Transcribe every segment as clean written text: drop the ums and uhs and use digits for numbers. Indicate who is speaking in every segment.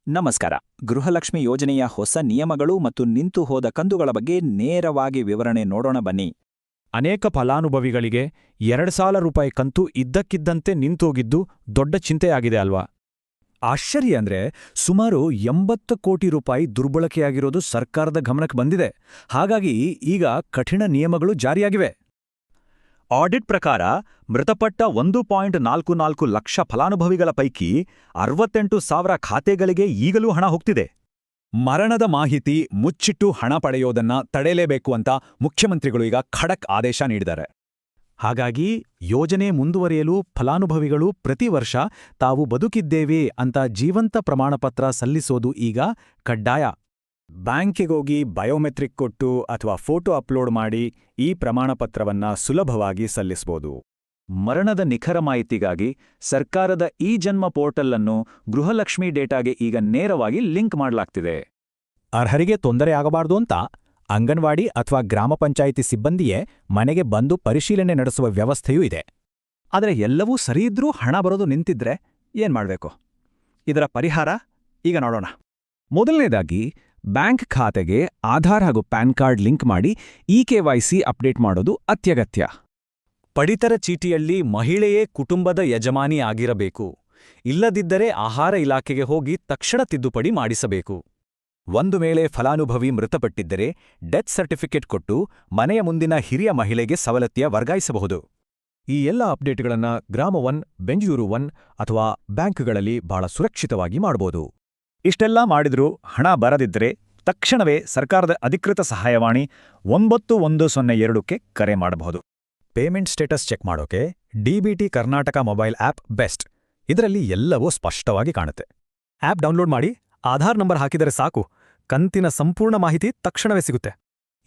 Speaker 1: ನಮಸ್ಕಾರ. ಗೃಹಲಕ್ಷ್ಮಿ ಯೋಜನೆಯ ಹೊಸ ನಿಯಮಗಳು ಮತ್ತು ನಿಂತು ಹೋದ ಕಂತುಗಳ ಬಗ್ಗೆ ನೇರವಾಗಿ ವಿವರಣೆ ನೋಡೋಣ ಬನ್ನಿ.
Speaker 2: ಅನೇಕ ಫಲಾನುಭವಿಗಳಿಗೆ ₹2,000 ಕಂತು ಇದ್ದಕ್ಕಿದ್ದಂತೆ ನಿಂತೋಗಿದ್ದು ದೊಡ್ಡ ಚಿಂತೆಯಾಗಿದೆ ಅಲ್ವಾ?
Speaker 3: ಆಶ್ಚರ್ಯ ಅಂದ್ರೆ ಸುಮಾರು 80 ಕೋಟಿ ರೂಪಾಯಿ ದುರ್ಬಳಕೆಯಾಗಿರೋದು ಸರ್ಕಾರದ ಗಮನಕ್ಕೆ ಬಂದಿದೆ. ಹಾಗಾಗಿ ಈಗ ಕಠಿಣ ನಿಯಮಗಳು ಜಾರಿಯಾಗಿವೆ.
Speaker 4: ಆಡಿಟ್ ಪ್ರಕಾರ ಮೃತಪಟ್ಟ 1.44 ಲಕ್ಷ ಫಲಾನುಭವಿಗಳ ಪೈಕಿ 68,000 ಖಾತೆಗಳಿಗೆ ಈಗಲೂ ಹಣ ಹೋಗ್ತಿದೆ.
Speaker 3: ಮರಣದ ಮಾಹಿತಿ ಮುಚ್ಚಿಟ್ಟು ಹಣ ಪಡೆಯೋದನ್ನ ತಡೆಯಲೇಬೇಕು ಅಂತ ಮುಖ್ಯಮಂತ್ರಿಗಳು ಈಗ ಖಡಕ್ ಆದೇಶ ನೀಡಿದ್ದಾರೆ.
Speaker 2: ಹಾಗಾಗಿ ಯೋಜನೆ ಮುಂದುವರಿಯಲು ಫಲಾನುಭವಿಗಳು ಪ್ರತಿ ವರ್ಷ ತಾವು ಬದುಕಿದ್ದೇವೆ ಅಂತ ಜೀವಂತ ಪ್ರಮಾಣಪತ್ರ ಸಲ್ಲಿಸೋದು ಈಗ ಕಡ್ಡಾಯ.
Speaker 3: ಬ್ಯಾಂಕಿಗೋಗಿ ಬಯೋಮೆಟ್ರಿಕ್ ಕೊಟ್ಟು ಅಥವಾ ಫೋಟೋ ಅಪ್ಲೋಡ್ ಮಾಡಿ ಈ ಪ್ರಮಾಣಪತ್ರವನ್ನ ಸುಲಭವಾಗಿ ಸಲ್ಲಿಸಬಹುದು.
Speaker 4: ಮರಣದ ನಿಖರ ಮಾಹಿತಿಗಾಗಿ ಸರ್ಕಾರದ ಇ-ಜನ್ಮ ಪೋರ್ಟಲ್ ಅನ್ನು ಗೃಹಲಕ್ಷ್ಮಿ ಡೇಟಾಗೆ ಈಗ ನೇರವಾಗಿ ಲಿಂಕ್ ಮಾಡಲಾಗ್ತಿದೆ.
Speaker 2: ಅರ್ಹರಿಗೆ ತೊಂದರೆ ಆಗಬಾರ್ದು ಅಂತ ಅಂಗನವಾಡಿ ಅಥವಾ ಗ್ರಾಮ ಪಂಚಾಯಿತಿ ಸಿಬ್ಬಂದಿಯೇ ಮನೆಗೆ ಬಂದು ಪರಿಶೀಲನೆ ನಡೆಸುವ ವ್ಯವಸ್ಥೆಯೂ ಇದೆ.
Speaker 3: ಆದರೆ ಎಲ್ಲವೂ ಸರಿಯಿದ್ರೂ ಹಣ ಬರೋದು ನಿಂತಿದ್ರೆ ಏನ್ ಮಾಡ್ಬೇಕು? ಇದರ ಪರಿಹಾರ ಈಗ ನೋಡೋಣ. ಮೊದಲನೇದಾಗಿ ಬ್ಯಾಂಕ್ ಖಾತೆಗೆ ಆಧಾರ್ ಹಾಗೂ ಪ್ಯಾನ್ ಕಾರ್ಡ್ ಲಿಂಕ್ ಮಾಡಿ ಇ-KYC ಅಪ್ಡೇಟ್ ಮಾಡೋದು ಅತ್ಯಗತ್ಯ.
Speaker 4: ಪಡಿತರ ಚೀಟಿಯಲ್ಲಿ ಮಹಿಳೆಯೇ ಕುಟುಂಬದ ಯಜಮಾನಿ ಆಗಿರಬೇಕು. ಇಲ್ಲದಿದ್ದರೆ ಆಹಾರ ಇಲಾಖೆಗೆ ಹೋಗಿ ತಕ್ಷಣ ತಿದ್ದುಪಡಿ ಮಾಡಿಸಬೇಕು.
Speaker 3: ಒಂದು ವೇಳೆ ಫಲಾನುಭವಿ ಮೃತಪಟ್ಟಿದ್ದರೆ ಡೆತ್ ಸರ್ಟಿಫಿಕೇಟ್ ಕೊಟ್ಟು ಮನೆಯ ಮುಂದಿನ ಹಿರಿಯ ಮಹಿಳೆಗೆ ಸವಲತ್ತಿಯ ವರ್ಗಾಯಿಸಬಹುದು. ಈ ಎಲ್ಲ ಅಪ್ಡೇಟ್ಗಳನ್ನು ಗ್ರಾಮ 1, ಬೆಂಗಳೂರು 1 ಅಥವಾ ಬ್ಯಾಂಕ್ಗಳಲ್ಲಿ ಬಹಳ ಸುರಕ್ಷಿತವಾಗಿ ಮಾಡಬಹುದು.
Speaker 4: ಇಷ್ಟೆಲ್ಲ ಮಾಡಿದ್ರೂ ಹಣ ಬರದಿದ್ದರೆ ತಕ್ಷಣವೇ ಸರ್ಕಾರದ ಅಧಿಕೃತ ಸಹಾಯವಾಣಿ 9102ಕ್ಕೆ ಕರೆ ಮಾಡಬಹುದು.
Speaker 3: ಪೇಮೆಂಟ್ ಸ್ಟೇಟಸ್ ಚೆಕ್ ಮಾಡೋಕೆ DBT Karnataka mobile app best. ಇದರಲ್ಲಿ ಎಲ್ಲವೂ ಸ್ಪಷ್ಟವಾಗಿ ಕಾಣುತ್ತೆ. ಆಪ್ ಡೌನ್ಲೋಡ್ ಮಾಡಿ ಆಧಾರ್ ನಂಬರ್ ಹಾಕಿದರೆ ಸಾಕು, ಕಂತಿನ ಸಂಪೂರ್ಣ ಮಾಹಿತಿ ತಕ್ಷಣವೇ ಸಿಗುತ್ತೆ.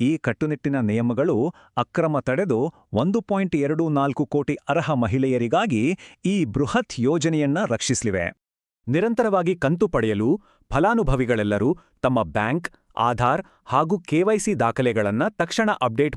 Speaker 4: ಈ ಕಟ್ಟುನಿಟ್ಟಿನ ನಿಯಮಗಳು ಅಕ್ರಮ ತಡೆದು 1.24 ಕೋಟಿ ಅರ್ಹ ಮಹಿಳೆಯರಿಗಾಗಿ ಈ ಬೃಹತ್ ಯೋಜನೆಯನ್ನ ರಕ್ಷಿಸಲಿವೆ. ನಿರಂತರವಾಗಿ ಕಂತು ಪಡೆಯಲು ಫಲಾನುಭವಿಗಳೆಲ್ಲರೂ ತಮ್ಮ ಬ್ಯಾಂಕ್, ಆಧಾರ್ ಹಾಗೂ KYC ದಾಖಲೆಗಳನ್ನು ತಕ್ಷಣ ಅಪ್ಡೇಟ್